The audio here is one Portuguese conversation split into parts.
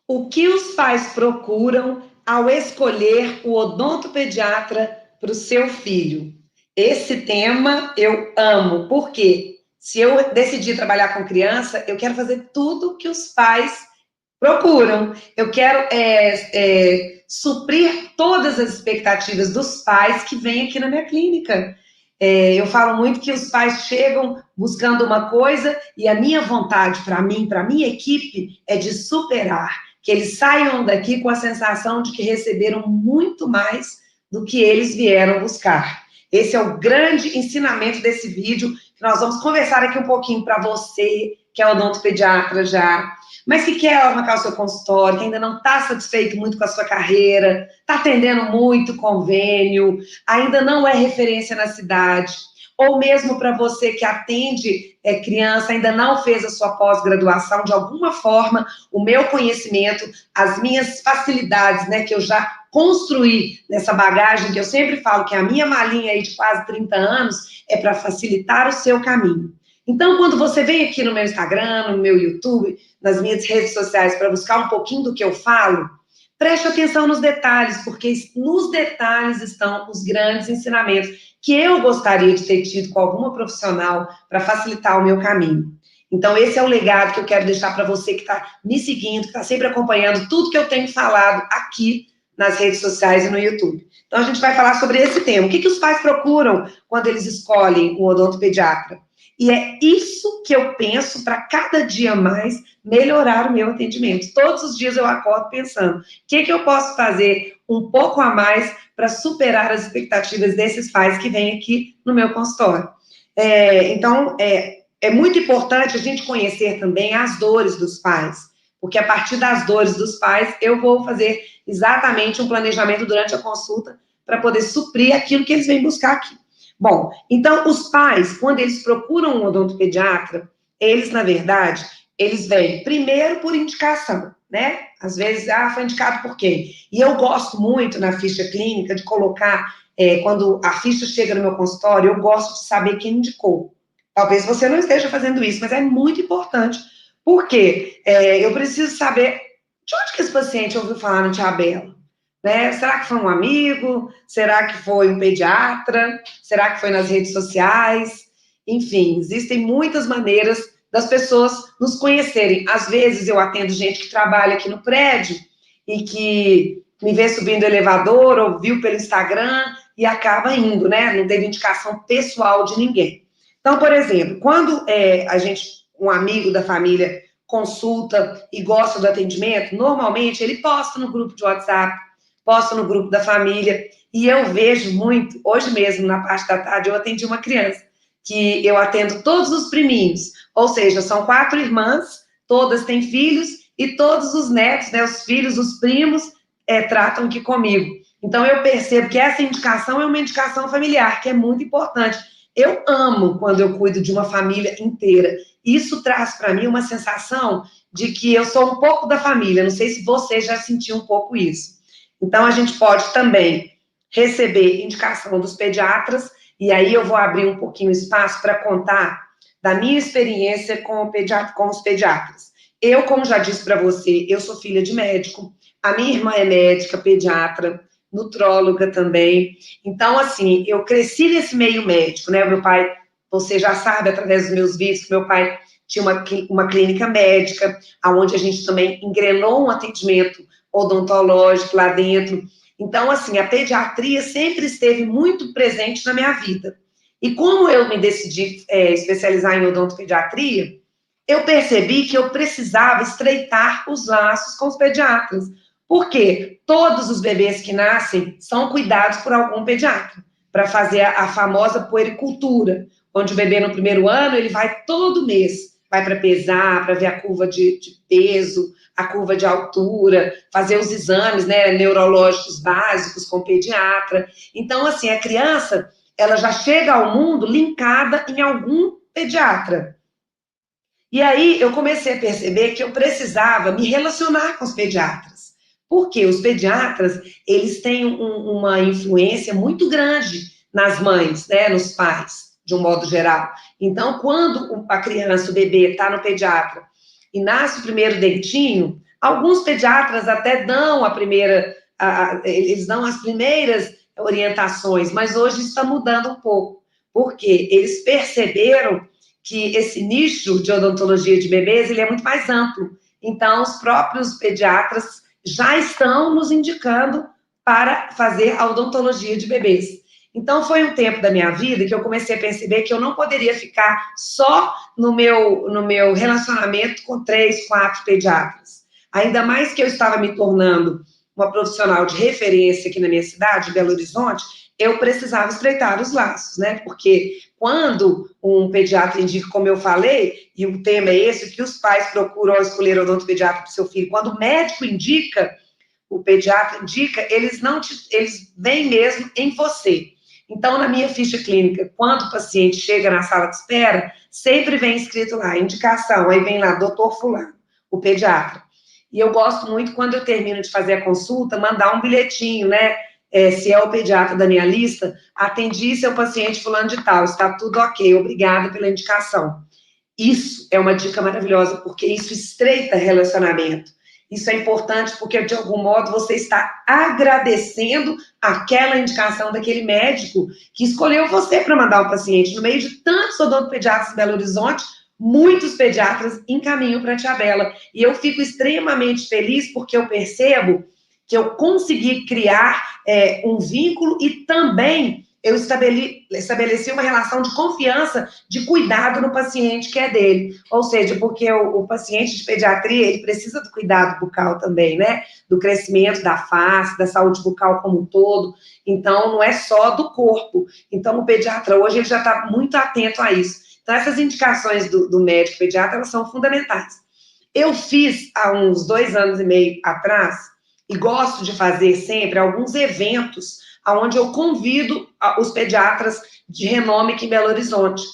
O que os pais procuram ao escolher o odontopediatra para o seu filho? Esse tema eu amo, porque se eu decidir trabalhar com criança, eu quero fazer tudo que os pais procuram. Eu quero suprir todas as expectativas dos pais que vêm aqui na minha clínica. Eu falo muito que os pais chegam buscando uma coisa e a minha vontade para mim, para a minha equipe, é de superar, que eles saiam daqui com a sensação de que receberam muito mais do que eles vieram buscar. Esse é o grande ensinamento desse vídeo, que nós vamos conversar aqui um pouquinho para você, que é odontopediatra já, mas que quer alavancar o seu consultório, que ainda não está satisfeito muito com a sua carreira, está atendendo muito convênio, ainda não é referência na cidade, ou mesmo para você que atende criança, ainda não fez a sua pós-graduação, de alguma forma, o meu conhecimento, as minhas facilidades, né, que eu já construí nessa bagagem, que eu sempre falo que a minha malinha aí de quase 30 anos é para facilitar o seu caminho. Então, quando você vem aqui no meu Instagram, no meu YouTube, nas minhas redes sociais para buscar um pouquinho do que eu falo, preste atenção nos detalhes, porque nos detalhes estão os grandes ensinamentos que eu gostaria de ter tido com alguma profissional para facilitar o meu caminho. Então, esse é o legado que eu quero deixar para você que está me seguindo, que está sempre acompanhando tudo que eu tenho falado aqui nas redes sociais e no YouTube. Então, a gente vai falar sobre esse tema. O que os pais procuram quando eles escolhem um odontopediatra? E é isso que eu penso para cada dia mais melhorar o meu atendimento. Todos os dias eu acordo pensando, o que eu posso fazer um pouco a mais para superar as expectativas desses pais que vêm aqui no meu consultório. Então, é muito importante a gente conhecer também as dores dos pais, porque a partir das dores dos pais, eu vou fazer exatamente um planejamento durante a consulta para poder suprir aquilo que eles vêm buscar aqui. Bom, então, os pais, quando eles procuram um odontopediatra, eles, na verdade, eles vêm primeiro por indicação, né? Às vezes, foi indicado por quem? E eu gosto muito, na ficha clínica, de colocar, quando a ficha chega no meu consultório, eu gosto de saber quem indicou. Talvez você não esteja fazendo isso, mas é muito importante, porque eu preciso saber de onde que esse paciente ouviu falar no Tia Bela. Né? Será que foi um amigo? Será que foi um pediatra? Será que foi nas redes sociais? Enfim, existem muitas maneiras das pessoas nos conhecerem. Às vezes eu atendo gente que trabalha aqui no prédio e que me vê subindo o elevador ou viu pelo Instagram e acaba indo, né? Não teve indicação pessoal de ninguém. Então, por exemplo, quando um amigo da família consulta e gosta do atendimento, normalmente ele posta no grupo de WhatsApp, posto no grupo da família, e eu vejo muito, hoje mesmo, na parte da tarde, eu atendi uma criança, que eu atendo todos os priminhos, ou seja, são 4 irmãs, todas têm filhos, e todos os netos, né, os filhos, os primos, tratam aqui comigo. Então, eu percebo que essa indicação é uma indicação familiar, que é muito importante. Eu amo quando eu cuido de uma família inteira. Isso traz para mim uma sensação de que eu sou um pouco da família. Não sei se você já sentiu um pouco isso. Então, a gente pode também receber indicação dos pediatras, e aí eu vou abrir um pouquinho espaço para contar da minha experiência com os pediatras. Eu, como já disse para você, eu sou filha de médico, a minha irmã é médica, pediatra, nutróloga também. Então, assim, eu cresci nesse meio médico, né? O meu pai, você já sabe, através dos meus vídeos, que meu pai tinha uma clínica médica, onde a gente também engrenou um atendimento odontológico lá dentro. Então, assim, a pediatria sempre esteve muito presente na minha vida. E como eu me decidi especializar em odontopediatria, eu percebi que eu precisava estreitar os laços com os pediatras. Porque todos os bebês que nascem são cuidados por algum pediatra, para fazer a famosa puericultura, onde o bebê no primeiro ano, ele vai todo mês, vai para pesar, para ver a curva de peso, a curva de altura, fazer os exames, né, neurológicos básicos com o pediatra. Então, assim, a criança, ela já chega ao mundo linkada em algum pediatra. E aí eu comecei a perceber que eu precisava me relacionar com os pediatras. Porque os pediatras, eles têm uma influência muito grande nas mães, né, nos pais, de um modo geral. Então, quando a criança, o bebê, está no pediatra e nasce o primeiro dentinho, Alguns pediatras até dão eles dão as primeiras orientações, mas hoje está mudando um pouco, porque eles perceberam que esse nicho de odontologia de bebês, ele é muito mais amplo. Então, os próprios pediatras já estão nos indicando para fazer a odontologia de bebês. Então, foi um tempo da minha vida que eu comecei a perceber que eu não poderia ficar só no meu relacionamento com 3, 4 pediatras. Ainda mais que eu estava me tornando uma profissional de referência aqui na minha cidade, Belo Horizonte, eu precisava estreitar os laços, né? Porque quando um pediatra indica, como eu falei, e o tema é esse, que os pais procuram escolher odontopediatra para o seu filho, quando o médico indica, o pediatra indica, eles veem mesmo em você. Então, na minha ficha clínica, quando o paciente chega na sala de espera, sempre vem escrito lá, indicação, aí vem lá, doutor fulano, o pediatra. E eu gosto muito, quando eu termino de fazer a consulta, mandar um bilhetinho, né? Se é o pediatra da minha lista, atendi seu paciente fulano de tal, está tudo ok, obrigada pela indicação. Isso é uma dica maravilhosa, porque isso estreita relacionamento. Isso é importante porque, de algum modo, você está agradecendo aquela indicação daquele médico que escolheu você para mandar o paciente. No meio de tantos odontopediatras em Belo Horizonte, muitos pediatras encaminham para a Tia Bela. E eu fico extremamente feliz porque eu percebo que eu consegui criar um vínculo e também eu estabeleci uma relação de confiança, de cuidado no paciente que é dele. Ou seja, porque o paciente de pediatria, ele precisa do cuidado bucal também, né? Do crescimento da face, da saúde bucal como um todo. Então, não é só do corpo. Então, o pediatra hoje, ele já está muito atento a isso. Então, essas indicações do médico pediatra, elas são fundamentais. Eu fiz, há uns 2 anos e meio atrás, e gosto de fazer sempre alguns eventos onde eu convido os pediatras de renome aqui em Belo Horizonte.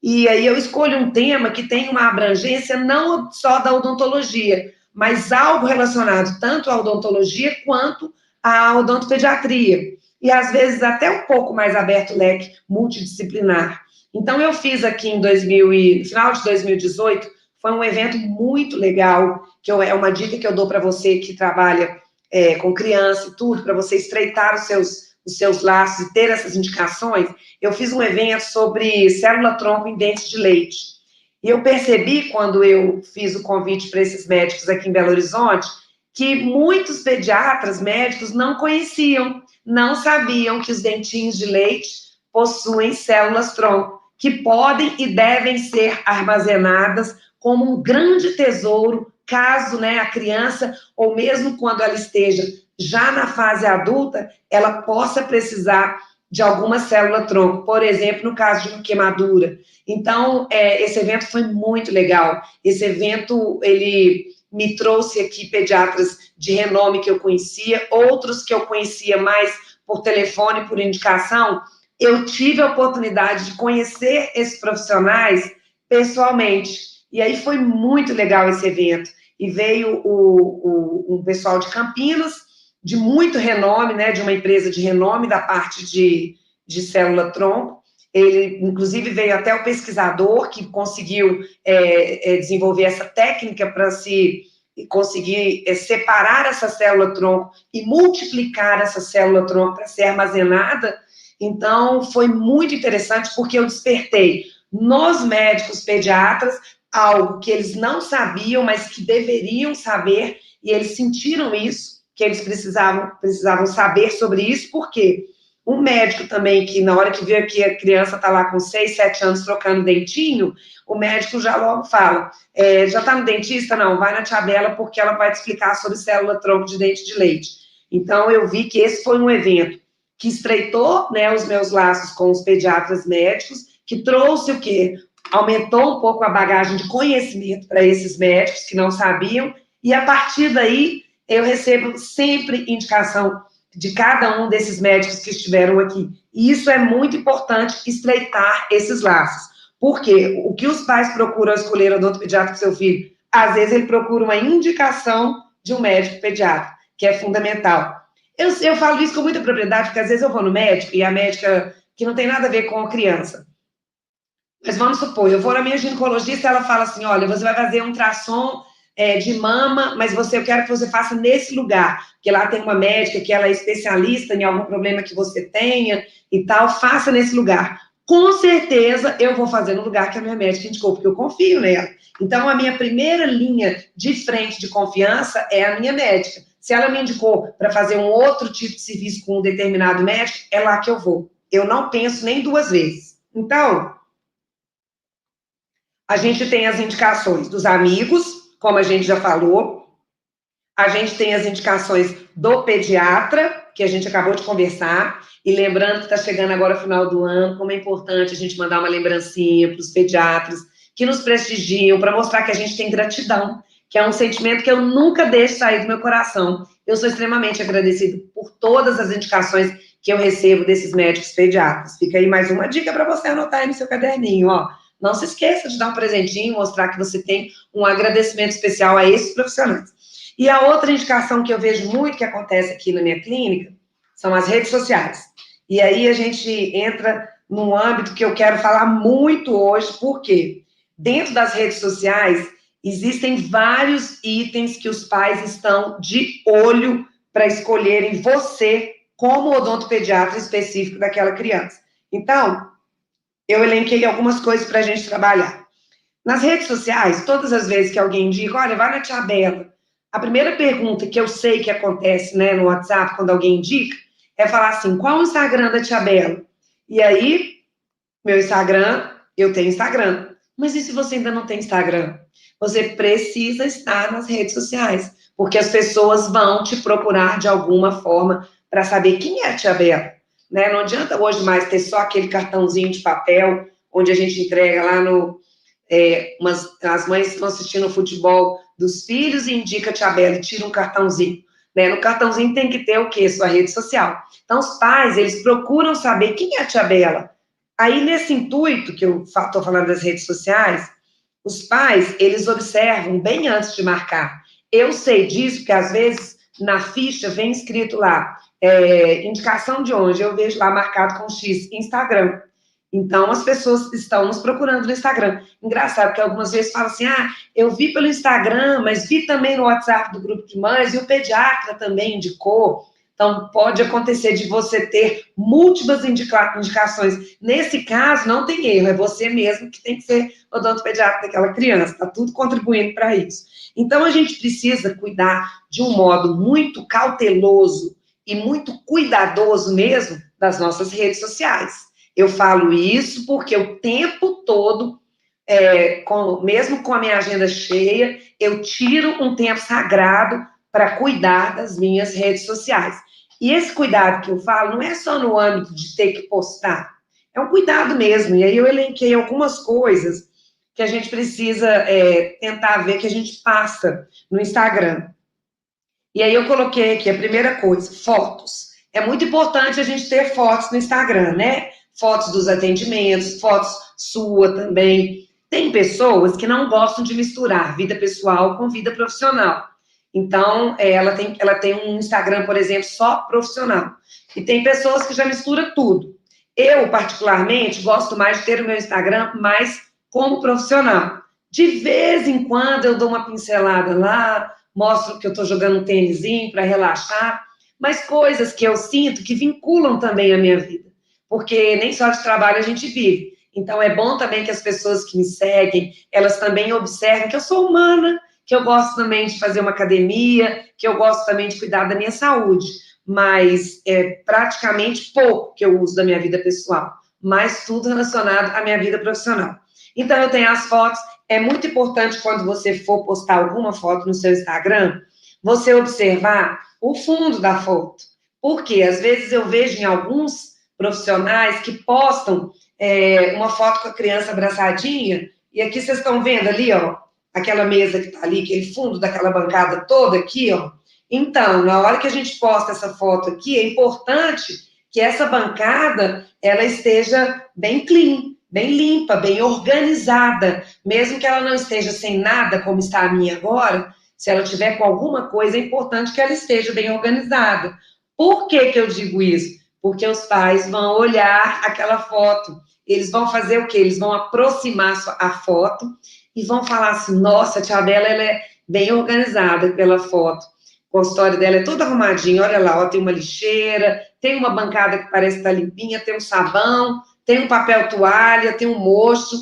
E aí eu escolho um tema que tem uma abrangência não só da odontologia, mas algo relacionado tanto à odontologia quanto à odontopediatria. E às vezes até um pouco mais aberto o leque multidisciplinar. Então eu fiz aqui no final de 2018, foi um evento muito legal, que é uma dica que eu dou para você que trabalha com criança e tudo, para você estreitar os seus laços e ter essas indicações. Eu fiz um evento sobre célula-tronco em dentes de leite. E eu percebi, quando eu fiz o convite para esses médicos aqui em Belo Horizonte, que muitos pediatras, médicos, não conheciam, não sabiam que os dentinhos de leite possuem células-tronco, que podem e devem ser armazenadas como um grande tesouro, caso, né, a criança, ou mesmo quando ela esteja já na fase adulta, ela possa precisar de alguma célula-tronco, por exemplo, no caso de uma queimadura. Então, esse evento foi muito legal. Esse evento, ele me trouxe aqui pediatras de renome que eu conhecia, outros que eu conhecia mais por telefone, por indicação. Eu tive a oportunidade de conhecer esses profissionais pessoalmente. E aí foi muito legal esse evento. E veio um pessoal de Campinas, de muito renome, né, de uma empresa de renome da parte de célula-tronco. Ele, inclusive, veio até o pesquisador que conseguiu desenvolver essa técnica para se conseguir separar essa célula-tronco e multiplicar essa célula-tronco para ser armazenada. Então, foi muito interessante, porque eu despertei nos médicos pediatras algo que eles não sabiam, mas que deveriam saber, e eles sentiram isso, que eles precisavam saber sobre isso, porque um médico também, que na hora que vê que a criança está lá com 6, 7 anos trocando dentinho, o médico já logo fala, já está no dentista? Não, vai na Tia Bela, porque ela vai te explicar sobre célula-tronco de dente de leite. Então, eu vi que esse foi um evento que estreitou, né, os meus laços com os pediatras médicos, que trouxe o quê? Aumentou um pouco a bagagem de conhecimento para esses médicos que não sabiam, e a partir daí eu recebo sempre indicação de cada um desses médicos que estiveram aqui. E isso é muito importante, estreitar esses laços. Porque o que os pais procuram escolher odontopediatra para o seu filho? Às vezes ele procura uma indicação de um médico pediatra, que é fundamental. Eu falo isso com muita propriedade, porque às vezes eu vou no médico e a médica, que não tem nada a ver com a criança, mas vamos supor, eu vou na minha ginecologista e ela fala assim, olha, você vai fazer um ultrassom de mama, mas eu quero que você faça nesse lugar, porque lá tem uma médica que ela é especialista em algum problema que você tenha e tal, faça nesse lugar. Com certeza eu vou fazer no lugar que a minha médica indicou, porque eu confio nela. Então, a minha primeira linha de frente de confiança é a minha médica. Se ela me indicou para fazer um outro tipo de serviço com um determinado médico, é lá que eu vou. Eu não penso nem duas vezes. Então, a gente tem as indicações dos amigos, como a gente já falou. A gente tem as indicações do pediatra, que a gente acabou de conversar. E lembrando que está chegando agora o final do ano, como é importante a gente mandar uma lembrancinha para os pediatras que nos prestigiam, para mostrar que a gente tem gratidão, que é um sentimento que eu nunca deixo sair do meu coração. Eu sou extremamente agradecida por todas as indicações que eu recebo desses médicos pediatras. Fica aí mais uma dica para você anotar aí no seu caderninho, ó. Não se esqueça de dar um presentinho, mostrar que você tem um agradecimento especial a esses profissionais. E a outra indicação que eu vejo muito que acontece aqui na minha clínica são as redes sociais. E aí a gente entra num âmbito que eu quero falar muito hoje, porque dentro das redes sociais existem vários itens que os pais estão de olho para escolherem você como odontopediatra específico daquela criança. Então, eu elenquei algumas coisas para a gente trabalhar. Nas redes sociais, todas as vezes que alguém indica, olha, vai na Tia Bela, a primeira pergunta que eu sei que acontece, né, no WhatsApp, quando alguém indica, é falar assim, qual o Instagram da Tia Bela? E aí, meu Instagram, eu tenho Instagram. Mas e se você ainda não tem Instagram? Você precisa estar nas redes sociais, porque as pessoas vão te procurar de alguma forma para saber quem é a Tia Bela. Né? Não adianta hoje mais ter só aquele cartãozinho de papel, onde a gente entrega lá no... as mães estão assistindo o futebol dos filhos e indica a Tia Bela e tira um cartãozinho. Né? No cartãozinho tem que ter o quê? Sua rede social. Então, os pais, eles procuram saber quem é a Tia Bela. Aí, nesse intuito que eu estou falando das redes sociais, os pais, eles observam bem antes de marcar. Eu sei disso, porque às vezes na ficha vem escrito lá, indicação de onde? Eu vejo lá marcado com X, Instagram. Então, as pessoas estão nos procurando no Instagram. Engraçado, que algumas vezes falam assim, eu vi pelo Instagram, mas vi também no WhatsApp do grupo de mães, e o pediatra também indicou. Então, pode acontecer de você ter múltiplas indicações. Nesse caso, não tem erro, é você mesmo que tem que ser odontopediatra daquela criança. Está tudo contribuindo para isso. Então, a gente precisa cuidar de um modo muito cauteloso e muito cuidadoso mesmo das nossas redes sociais. Eu falo isso porque o tempo todo, mesmo com a minha agenda cheia, eu tiro um tempo sagrado para cuidar das minhas redes sociais. E esse cuidado que eu falo não é só no âmbito de ter que postar, é um cuidado mesmo. E aí eu elenquei algumas coisas que a gente precisa tentar ver que a gente passa no Instagram. E aí eu coloquei aqui a primeira coisa, fotos. É muito importante a gente ter fotos no Instagram, né? Fotos dos atendimentos, fotos sua também. Tem pessoas que não gostam de misturar vida pessoal com vida profissional. Então, ela tem um Instagram, por exemplo, só profissional. E tem pessoas que já misturam tudo. Eu, particularmente, gosto mais de ter o meu Instagram mais como profissional. De vez em quando eu dou uma pincelada lá, mostro que eu estou jogando um tênisinho para relaxar, mas coisas que eu sinto que vinculam também a minha vida. Porque nem só de trabalho a gente vive. Então, é bom também que as pessoas que me seguem, elas também observem que eu sou humana, que eu gosto também de fazer uma academia, que eu gosto também de cuidar da minha saúde, mas é praticamente pouco que eu uso da minha vida pessoal, mas tudo relacionado à minha vida profissional. Então, eu tenho as fotos, é muito importante quando você for postar alguma foto no seu Instagram, você observar o fundo da foto, porque às vezes eu vejo em alguns profissionais que postam uma foto com a criança abraçadinha, e aqui vocês estão vendo ali, ó, aquela mesa que está ali, aquele fundo daquela bancada toda aqui, ó. Então, na hora que a gente posta essa foto aqui, é importante que essa bancada, ela esteja bem clean, bem limpa, bem organizada, mesmo que ela não esteja sem nada, como está a minha agora, se ela tiver com alguma coisa, é importante que ela esteja bem organizada. Por que que eu digo isso? Porque os pais vão olhar aquela foto, eles vão fazer o quê? Eles vão aproximar a foto e vão falar assim, nossa, a Tia Bela, ela é bem organizada pela foto. O consultório dela é todo arrumadinho, olha lá, ó, tem uma lixeira, tem uma bancada que parece estar limpinha, tem um sabão, tem um papel toalha, tem um mocho,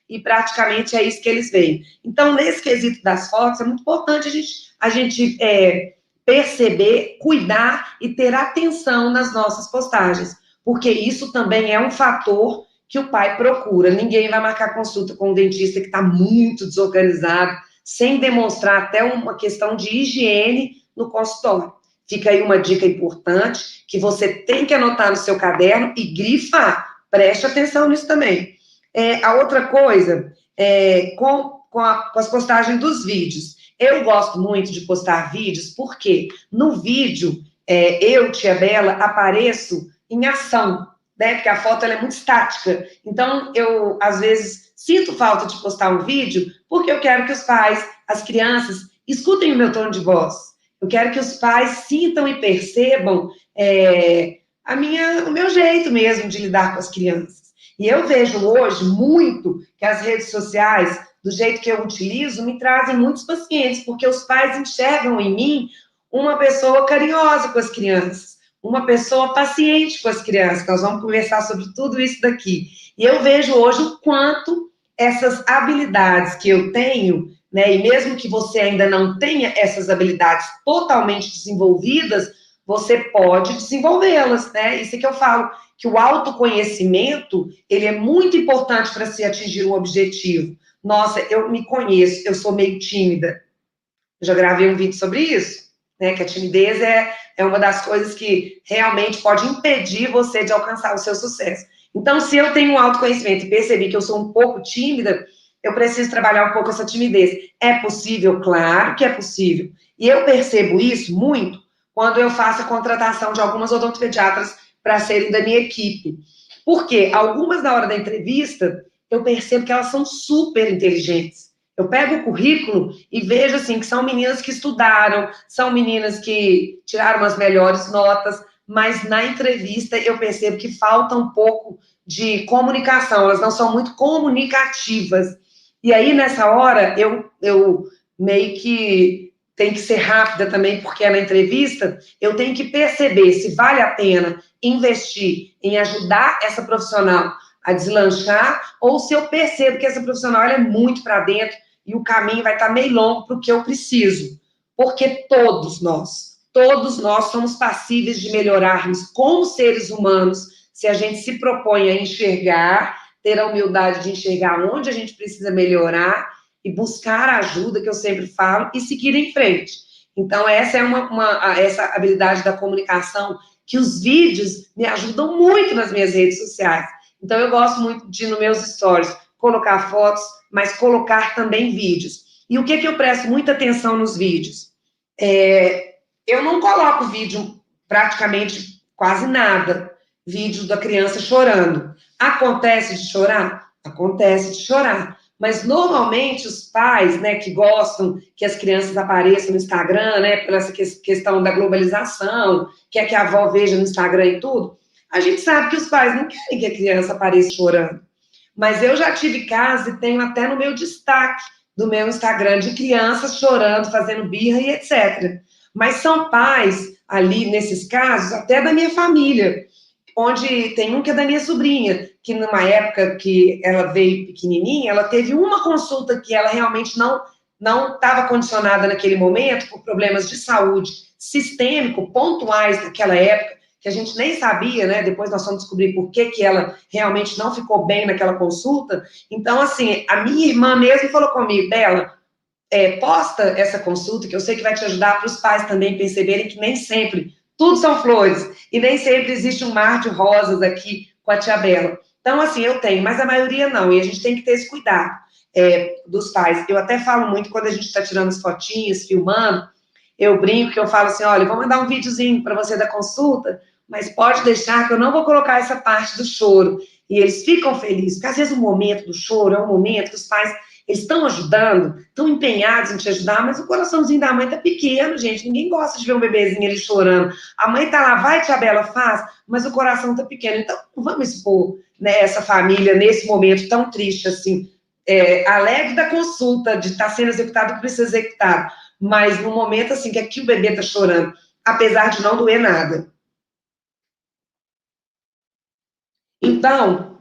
e praticamente é isso que eles veem. Então, nesse quesito das fotos, é muito importante a gente perceber, cuidar e ter atenção nas nossas postagens, porque isso também é um fator que o pai procura. Ninguém vai marcar consulta com um dentista que está muito desorganizado, sem demonstrar até uma questão de higiene no consultório. Fica aí uma dica importante que você tem que anotar no seu caderno e grifar. Preste atenção nisso também. A outra coisa, com as postagens dos vídeos. Eu gosto muito de postar vídeos, porque no vídeo, eu, tia Bela, apareço em ação, né? Porque a foto ela é muito estática. Então, eu, às vezes, sinto falta de postar um vídeo, porque eu quero que os pais, as crianças, escutem o meu tom de voz. Eu quero que os pais sintam e percebam o meu jeito mesmo de lidar com as crianças. E eu vejo hoje muito que as redes sociais, do jeito que eu utilizo, me trazem muitos pacientes, porque os pais enxergam em mim uma pessoa carinhosa com as crianças, uma pessoa paciente com as crianças. Nós vamos conversar sobre tudo isso daqui. E eu vejo hoje o quanto essas habilidades que eu tenho, né, e mesmo que você ainda não tenha essas habilidades totalmente desenvolvidas, você pode desenvolvê-las, né? Isso é que eu falo, que o autoconhecimento, ele é muito importante para se atingir um objetivo. Nossa, eu me conheço, eu sou meio tímida. Eu já gravei um vídeo sobre isso, né? Que a timidez é uma das coisas que realmente pode impedir você de alcançar o seu sucesso. Então, se eu tenho um autoconhecimento e percebi que eu sou um pouco tímida, eu preciso trabalhar um pouco essa timidez. É possível? Claro que é possível. E eu percebo isso muito quando eu faço a contratação de algumas odontopediatras para serem da minha equipe. Porque algumas, na hora da entrevista, eu percebo que elas são super inteligentes. Eu pego o currículo e vejo, assim, que são meninas que estudaram, são meninas que tiraram as melhores notas, mas na entrevista eu percebo que falta um pouco de comunicação, elas não são muito comunicativas. E aí, nessa hora, eu meio que tenho que ser rápida também, porque é na entrevista, eu tenho que perceber se vale a pena investir em ajudar essa profissional a deslanchar, ou se eu percebo que essa profissional ela é muito para dentro e o caminho vai estar meio longo para o que eu preciso. Porque todos nós somos passíveis de melhorarmos como seres humanos se a gente se propõe a enxergar, ter a humildade de enxergar onde a gente precisa melhorar e buscar a ajuda, que eu sempre falo, e seguir em frente. Então, essa é essa habilidade da comunicação, que os vídeos me ajudam muito nas minhas redes sociais. Então, eu gosto muito de, nos meus stories, colocar fotos, mas colocar também vídeos. E o que eu presto muita atenção nos vídeos? Eu não coloco vídeo praticamente quase nada. Vídeo da criança chorando. Acontece de chorar? Acontece de chorar. Mas, normalmente, os pais, né, que gostam que as crianças apareçam no Instagram, né, pela essa questão da globalização, quer que a avó veja no Instagram e tudo, a gente sabe que os pais não querem que a criança apareça chorando. Mas eu já tive casos e tenho até no meu destaque do meu Instagram de crianças chorando, fazendo birra e etc. Mas são pais ali, nesses casos, até da minha família, onde tem um que é da minha sobrinha, que numa época que ela veio pequenininha, ela teve uma consulta que ela realmente não estava condicionada naquele momento por problemas de saúde sistêmico, pontuais naquela época, que a gente nem sabia, né? Depois nós vamos descobrir por que ela realmente não ficou bem naquela consulta. Então, assim, a minha irmã mesmo falou comigo, Bela, posta essa consulta, que eu sei que vai te ajudar para os pais também perceberem que nem sempre tudo são flores, e nem sempre existe um mar de rosas aqui com a tia Bela. Então, assim, eu tenho, mas a maioria não, e a gente tem que ter esse cuidado dos pais. Eu até falo muito, quando a gente está tirando as fotinhas, filmando, eu brinco que eu falo assim, olha, vou mandar um videozinho para você da consulta, mas pode deixar que eu não vou colocar essa parte do choro. E eles ficam felizes, porque às vezes o momento do choro é um momento que os pais, eles estão ajudando, estão empenhados em te ajudar, mas o coraçãozinho da mãe tá pequeno, gente, ninguém gosta de ver um bebezinho ali chorando. A mãe tá lá, vai, tia Bela, faz, mas o coração tá pequeno. Então, não vamos expor, né, essa família nesse momento tão triste, assim, alegre da consulta, de estar sendo executado o que precisa ser executado, mas no momento, assim, que aqui o bebê tá chorando, apesar de não doer nada. Então,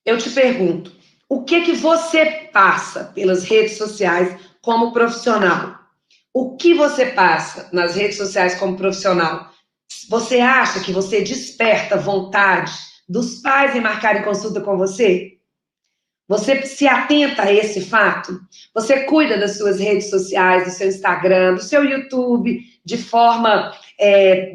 eu te pergunto, o que que você passa pelas redes sociais como profissional? O que você passa nas redes sociais como profissional? Você acha que você desperta vontade dos pais em marcarem consulta com você? Você se atenta a esse fato? Você cuida das suas redes sociais, do seu Instagram, do seu YouTube, de forma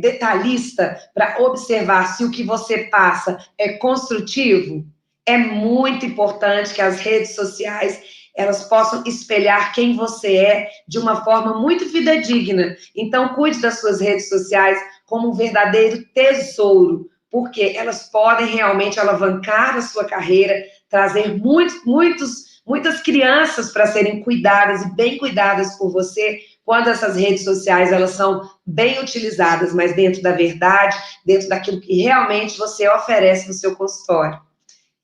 detalhista, para observar se o que você passa é construtivo? É muito importante que as redes sociais elas possam espelhar quem você é de uma forma muito fidedigna. Então, cuide das suas redes sociais como um verdadeiro tesouro, porque elas podem realmente alavancar a sua carreira, trazer muitas crianças para serem cuidadas e bem cuidadas por você, quando essas redes sociais elas são bem utilizadas, mas dentro da verdade, dentro daquilo que realmente você oferece no seu consultório.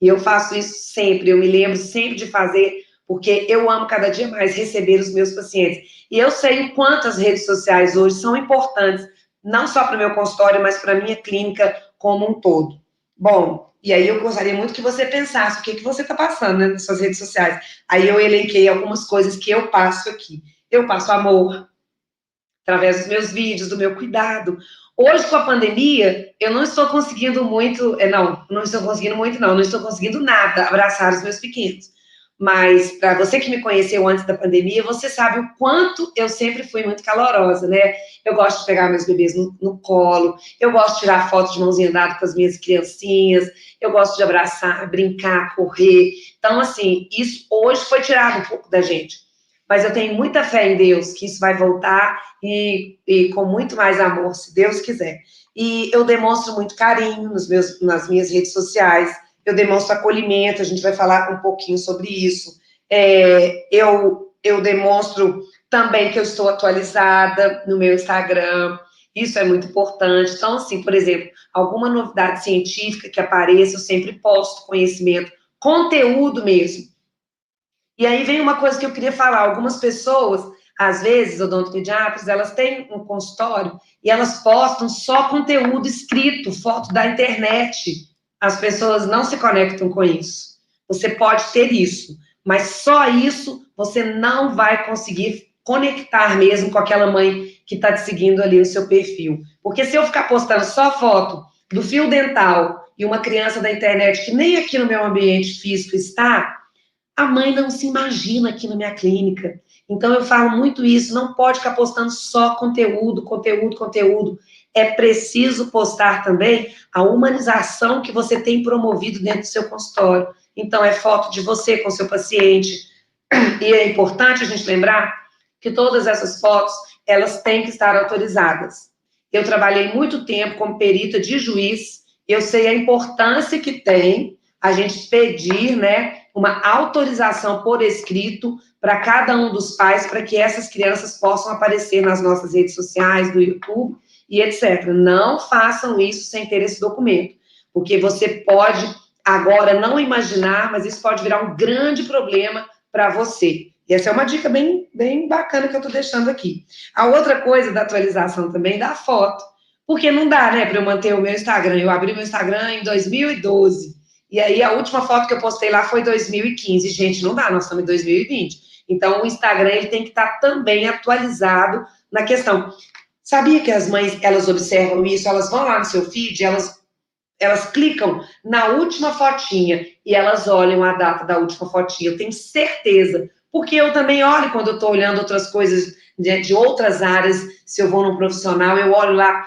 E eu faço isso sempre, eu me lembro sempre de fazer, porque eu amo cada dia mais receber os meus pacientes. E eu sei o quanto as redes sociais hoje são importantes, não só para o meu consultório, mas para a minha clínica como um todo. Bom, e aí eu gostaria muito que você pensasse o que, que você está passando, né, nas suas redes sociais. Aí eu elenquei algumas coisas que eu passo aqui. Eu passo amor, através dos meus vídeos, do meu cuidado. Hoje, com a pandemia, eu não estou conseguindo muito, não estou conseguindo muito, não estou conseguindo nada abraçar os meus pequenos. Mas, para você que me conheceu antes da pandemia, você sabe o quanto eu sempre fui muito calorosa, né? Eu gosto de pegar meus bebês no colo, eu gosto de tirar fotos de mãozinha dada com as minhas criancinhas, eu gosto de abraçar, brincar, correr. Então, assim, isso hoje foi tirado um pouco da gente. Mas eu tenho muita fé em Deus que isso vai voltar e com muito mais amor, se Deus quiser. E eu demonstro muito carinho nas minhas redes sociais, eu demonstro acolhimento, a gente vai falar um pouquinho sobre isso. Eu demonstro também que eu estou atualizada no meu Instagram, isso é muito importante. Então, assim, por exemplo, alguma novidade científica que apareça, eu sempre posto conhecimento, conteúdo mesmo. E aí vem uma coisa que eu queria falar. Algumas pessoas, às vezes, odontopediatras, elas têm um consultório e elas postam só conteúdo escrito, foto da internet. As pessoas não se conectam com isso. Você pode ter isso, mas só isso você não vai conseguir conectar mesmo com aquela mãe que está te seguindo ali no seu perfil. Porque se eu ficar postando só foto do fio dental e uma criança da internet que nem aqui no meu ambiente físico está, a mãe não se imagina aqui na minha clínica. Então, eu falo muito isso, não pode ficar postando só conteúdo, conteúdo, conteúdo. É preciso postar também a humanização que você tem promovido dentro do seu consultório. Então, é foto de você com seu paciente. E é importante a gente lembrar que todas essas fotos, elas têm que estar autorizadas. Eu trabalhei muito tempo como perita de juiz, eu sei a importância que tem a gente pedir, né, uma autorização por escrito para cada um dos pais, para que essas crianças possam aparecer nas nossas redes sociais, no YouTube e etc. Não façam isso sem ter esse documento, porque você pode agora não imaginar, mas isso pode virar um grande problema para você. E essa é uma dica bem, bem bacana que eu estou deixando aqui. A outra coisa da atualização também da foto, porque não dá, né, para eu manter o meu Instagram. Eu abri meu Instagram em 2012. E aí a última foto que eu postei lá foi 2015. Gente, não dá, nós estamos em 2020. Então o Instagram ele tem que estar também atualizado na questão. Sabia que as mães, elas observam isso, elas vão lá no seu feed, elas clicam na última fotinha e elas olham a data da última fotinha, eu tenho certeza. Porque eu também olho quando eu estou olhando outras coisas de outras áreas, se eu vou num profissional, eu olho lá,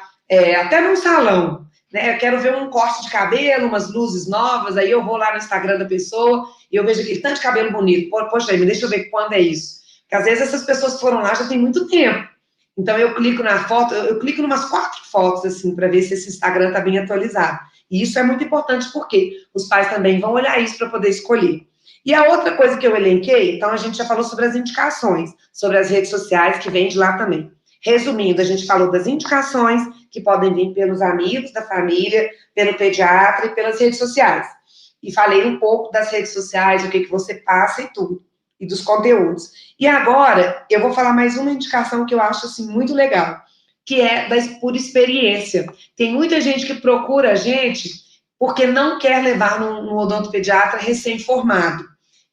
até num salão, né? Eu quero ver um corte de cabelo, umas luzes novas, aí eu vou lá no Instagram da pessoa e eu vejo aquele tanto de cabelo bonito. Poxa, aí, deixa eu ver quando é isso. Porque às vezes essas pessoas que foram lá já tem muito tempo. Então eu clico na foto, eu clico em umas 4 fotos, assim, para ver se esse Instagram está bem atualizado. E isso é muito importante porque os pais também vão olhar isso para poder escolher. E a outra coisa que eu elenquei, então a gente já falou sobre as indicações, sobre as redes sociais, que vem de lá também. Resumindo, a gente falou das indicações, que podem vir pelos amigos da família, pelo pediatra e pelas redes sociais. E falei um pouco das redes sociais, o que você passa e tudo. e dos conteúdos. E agora, eu vou falar mais uma indicação que eu acho, assim, muito legal, que é por experiência. Tem muita gente que procura a gente porque não quer levar no odontopediatra recém-formado.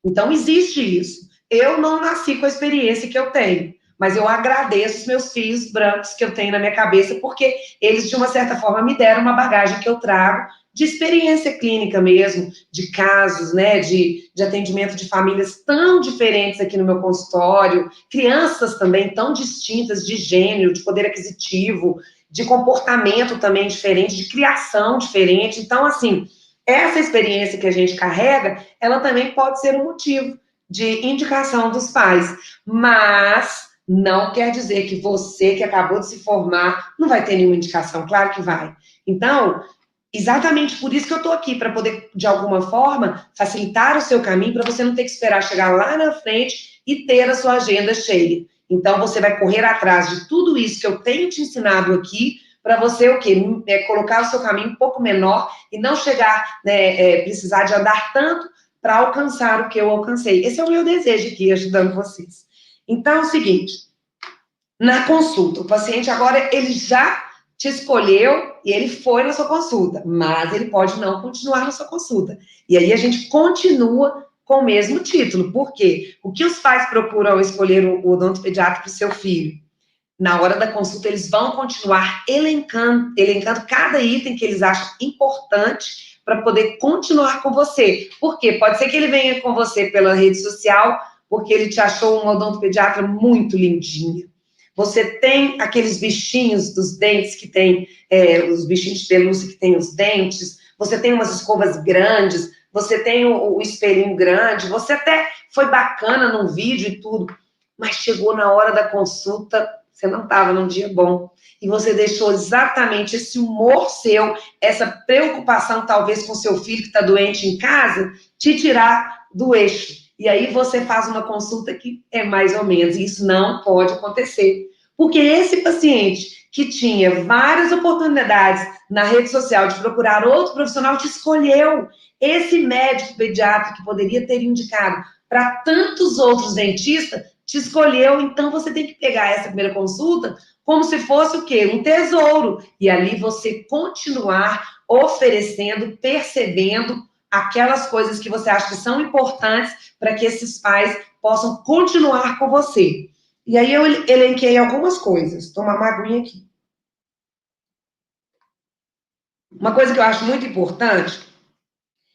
Então, existe isso. Eu não nasci com a experiência que eu tenho, mas eu agradeço os meus fios brancos que eu tenho na minha cabeça, porque eles, de uma certa forma, me deram uma bagagem que eu trago de experiência clínica mesmo, de casos, né, de atendimento de famílias tão diferentes aqui no meu consultório, crianças também tão distintas de gênero, de poder aquisitivo, de comportamento também diferente, de criação diferente. Então, assim, essa experiência que a gente carrega, ela também pode ser um motivo de indicação dos pais, mas não quer dizer que você que acabou de se formar não vai ter nenhuma indicação, claro que vai. Então, exatamente por isso que eu estou aqui, para poder, de alguma forma, facilitar o seu caminho, para você não ter que esperar chegar lá na frente e ter a sua agenda cheia. Então, você vai correr atrás de tudo isso que eu tenho te ensinado aqui, para você, o quê? Colocar o seu caminho um pouco menor e não chegar, né, precisar de andar tanto para alcançar o que eu alcancei. Esse é o meu desejo aqui, ajudando vocês. Então, é o seguinte, na consulta, o paciente agora, ele já te escolheu e ele foi na sua consulta, mas ele pode não continuar na sua consulta. E aí a gente continua com o mesmo título. Por quê? O que os pais procuram ao escolher o odontopediatra para o seu filho? Na hora da consulta, eles vão continuar elencando cada item que eles acham importante para poder continuar com você. Por quê? Pode ser que ele venha com você pela rede social, porque ele te achou um odontopediatra muito lindinho. Você tem aqueles bichinhos dos dentes que tem, os bichinhos de pelúcia que tem os dentes, você tem umas escovas grandes, você tem o espelhinho grande, você até foi bacana num vídeo e tudo, mas chegou na hora da consulta, você não estava num dia bom, e você deixou exatamente esse humor seu, essa preocupação talvez com seu filho que está doente em casa, te tirar do eixo. E aí você faz uma consulta que é mais ou menos, e isso não pode acontecer. Porque esse paciente que tinha várias oportunidades na rede social de procurar outro profissional te escolheu. Esse médico pediatra que poderia ter indicado para tantos outros dentistas, te escolheu, então você tem que pegar essa primeira consulta como se fosse o quê? Um tesouro. E ali você continuar oferecendo, percebendo aquelas coisas que você acha que são importantes para que esses pais possam continuar com você. E aí eu elenquei algumas coisas. Tomar uma aguinha aqui. Uma coisa que eu acho muito importante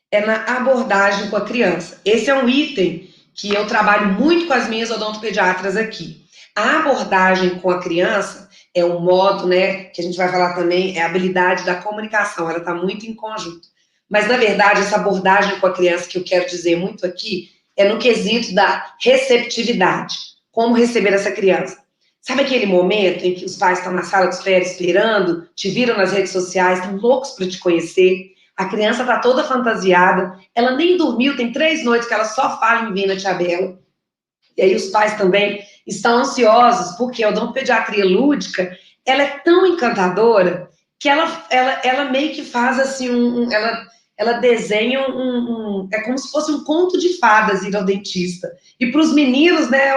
é na abordagem com a criança. Esse é um item que eu trabalho muito com as minhas odontopediatras aqui. A abordagem com a criança é um modo, né, que a gente vai falar também, é a habilidade da comunicação, ela está muito em conjunto. Mas, na verdade, essa abordagem com a criança que eu quero dizer muito aqui é no quesito da receptividade. Como receber essa criança? Sabe aquele momento em que os pais estão na sala de espera esperando, te viram nas redes sociais, estão loucos para te conhecer, a criança está toda fantasiada, ela nem dormiu, tem 3 noites que ela só fala em vir na tia Bela. E aí os pais também estão ansiosos, porque a odontopediatria lúdica, ela é tão encantadora que ela meio que faz assim, ela desenha é como se fosse um conto de fadas ir ao dentista. E para os meninos, né,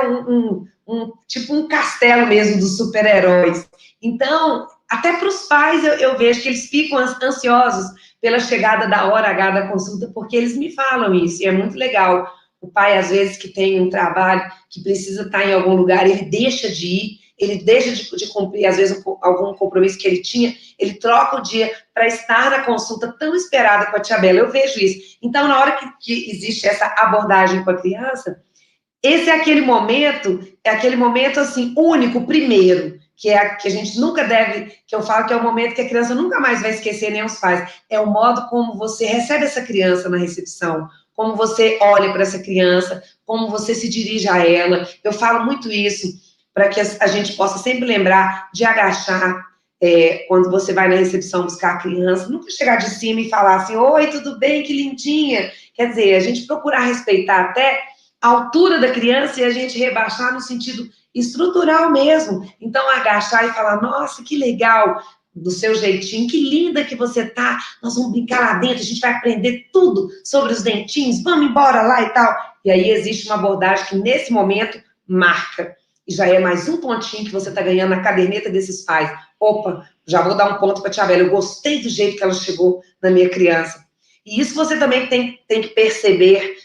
tipo um castelo mesmo dos super-heróis. Então, até para os pais eu vejo que eles ficam ansiosos pela chegada da hora H da consulta, porque eles me falam isso, e é muito legal. O pai, às vezes, que tem um trabalho, que precisa estar em algum lugar, ele deixa de ir, ele deixa de cumprir, às vezes, algum compromisso que ele tinha, ele troca o dia para estar na consulta tão esperada com a tia Bela. Eu vejo isso. Então, na hora que existe essa abordagem com a criança, esse é aquele momento, assim, único, primeiro, que a gente nunca deve, que eu falo que é o momento que a criança nunca mais vai esquecer, nem os pais. É o modo como você recebe essa criança na recepção, como você olha para essa criança, como você se dirige a ela. Eu falo muito isso para que a gente possa sempre lembrar de agachar quando você vai na recepção buscar a criança, nunca chegar de cima e falar assim, oi, tudo bem, que lindinha. Quer dizer, a gente procurar respeitar até a altura da criança e a gente rebaixar no sentido estrutural mesmo. Então, agachar e falar, nossa, que legal, do seu jeitinho, que linda que você tá, nós vamos brincar lá dentro, a gente vai aprender tudo sobre os dentinhos, vamos embora lá e tal. e aí existe uma abordagem que, nesse momento, marca. E já é mais um pontinho que você está ganhando na caderneta desses pais. Opa, já vou dar um ponto para a Tia Bela. Eu gostei do jeito que ela chegou na minha criança. E isso você também tem que perceber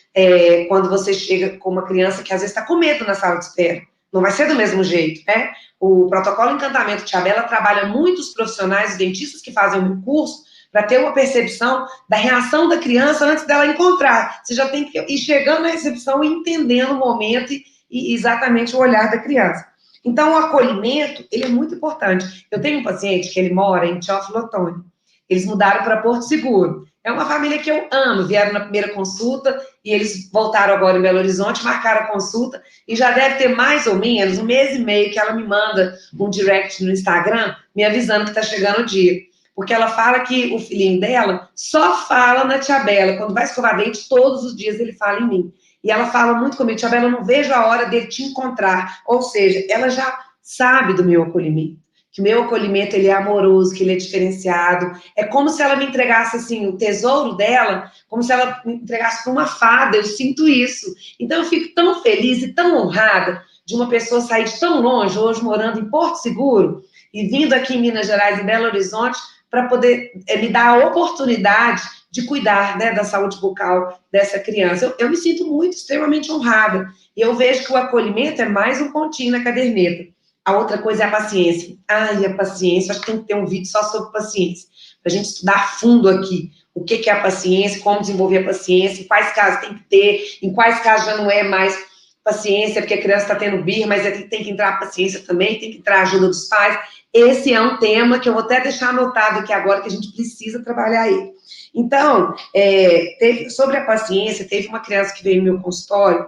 quando você chega com uma criança que às vezes está com medo na sala de espera. Não vai ser do mesmo jeito, né? O protocolo Encantamento Tia Bela trabalha muitos profissionais, dentistas que fazem o curso, para ter uma percepção da reação da criança antes dela encontrar. Você já tem que ir chegando na recepção e entendendo o momento e exatamente o olhar da criança. Então, o acolhimento, ele é muito importante. Eu tenho um paciente que ele mora em Teófilo Otoni. Eles mudaram para Porto Seguro. É uma família que eu amo. Vieram na primeira consulta e eles voltaram agora em Belo Horizonte, marcaram a consulta e já deve ter mais ou menos 1 mês e meio que ela me manda um direct no Instagram me avisando que está chegando o dia. Porque ela fala que o filhinho dela só fala na Tia Bela. Quando vai escovar dente, todos os dias ele fala em mim. E ela fala muito comigo, Tia Bela, eu não vejo a hora dele te encontrar. Ou seja, ela já sabe do meu acolhimento. Que o meu acolhimento, ele é amoroso, que ele é diferenciado. É como se ela me entregasse, assim, o tesouro dela, como se ela me entregasse para uma fada. Eu sinto isso. Então, eu fico tão feliz e tão honrada de uma pessoa sair de tão longe, hoje morando em Porto Seguro, e vindo aqui em Minas Gerais, em Belo Horizonte, para poder me dar a oportunidade de cuidar, né, da saúde bucal dessa criança. Eu me sinto muito, extremamente honrada. E eu vejo que o acolhimento é mais um pontinho na caderneta. A outra coisa é a paciência. Ai, a paciência, acho que tem que ter um vídeo só sobre paciência, para a gente estudar a fundo aqui o que é a paciência, como desenvolver a paciência, em quais casos tem que ter, em quais casos já não é mais paciência, porque a criança está tendo birra, mas tem que entrar a paciência também, tem que entrar a ajuda dos pais. Esse é um tema que eu vou até deixar anotado aqui agora, que a gente precisa trabalhar ele. Então, sobre a paciência, teve uma criança que veio no meu consultório,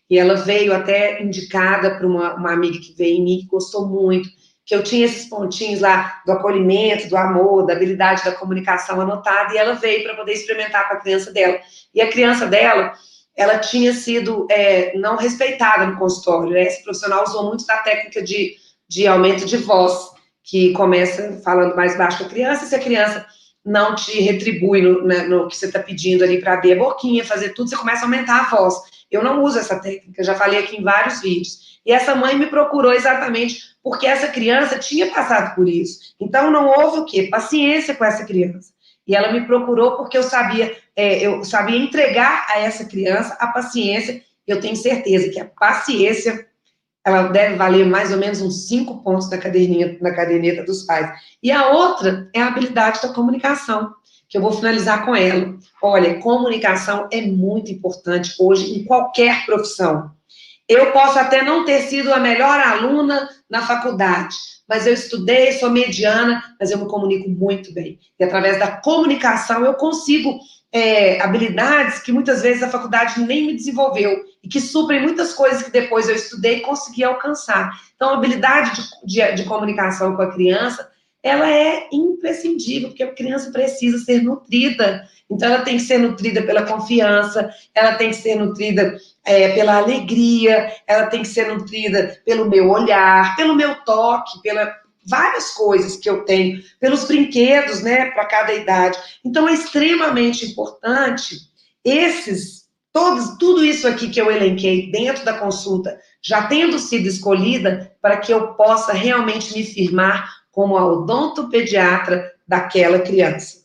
e ela veio até indicada por uma amiga que veio em mim, que gostou muito, que eu tinha esses pontinhos lá do acolhimento, do amor, da habilidade da comunicação anotada, e ela veio para poder experimentar com a criança dela. E a criança dela, ela tinha sido não respeitada no consultório, né? Esse profissional usou muito da técnica de aumento de voz, que começa falando mais baixo com a criança, e se a criança não te retribui no que você está pedindo ali para abrir a boquinha, fazer tudo, você começa a aumentar a voz. Eu não uso essa técnica, já falei aqui em vários vídeos. E essa mãe me procurou exatamente porque essa criança tinha passado por isso. Então, não houve o quê? Paciência com essa criança. E ela me procurou porque eu sabia entregar a essa criança a paciência. Eu tenho certeza que a paciência ela deve valer mais ou menos uns 5 pontos na caderneta dos pais. E a outra é a habilidade da comunicação, que eu vou finalizar com ela. Olha, comunicação é muito importante hoje em qualquer profissão. Eu posso até não ter sido a melhor aluna na faculdade, mas eu estudei, sou mediana, mas eu me comunico muito bem. E através da comunicação eu consigo habilidades que muitas vezes a faculdade nem me desenvolveu e que suprem muitas coisas que depois eu estudei e consegui alcançar. Então, a habilidade de comunicação com a criança, ela é imprescindível, porque a criança precisa ser nutrida. Então, ela tem que ser nutrida pela confiança, ela tem que ser nutrida pela alegria, ela tem que ser nutrida pelo meu olhar, pelo meu toque, pela várias coisas que eu tenho, pelos brinquedos, né, para cada idade. Então, é extremamente importante tudo isso aqui que eu elenquei dentro da consulta, já tendo sido escolhida, para que eu possa realmente me firmar como a odontopediatra daquela criança.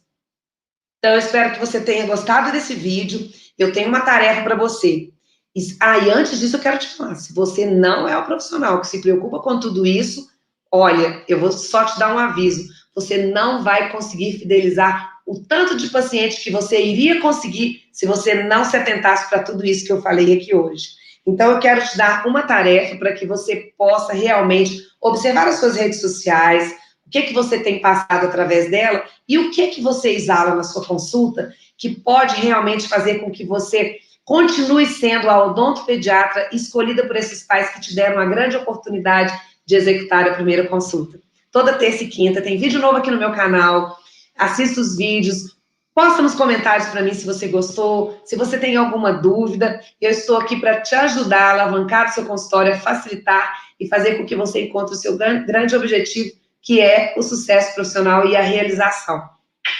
Então, eu espero que você tenha gostado desse vídeo. Eu tenho uma tarefa para você. E antes disso, eu quero te falar, se você não é o profissional que se preocupa com tudo isso, olha, eu vou só te dar um aviso, você não vai conseguir fidelizar o tanto de paciente que você iria conseguir se você não se atentasse para tudo isso que eu falei aqui hoje. Então, eu quero te dar uma tarefa para que você possa realmente observar as suas redes sociais, o que você tem passado através dela e o que você exala na sua consulta que pode realmente fazer com que você continue sendo a odontopediatra escolhida por esses pais que te deram a grande oportunidade de executar a primeira consulta. Toda terça e quinta tem vídeo novo aqui no meu canal, assista os vídeos, posta nos comentários para mim se você gostou, se você tem alguma dúvida, eu estou aqui para te ajudar a alavancar o seu consultório, a facilitar e fazer com que você encontre o seu grande objetivo, que é o sucesso profissional e a realização.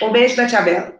Um beijo da Tia Bela.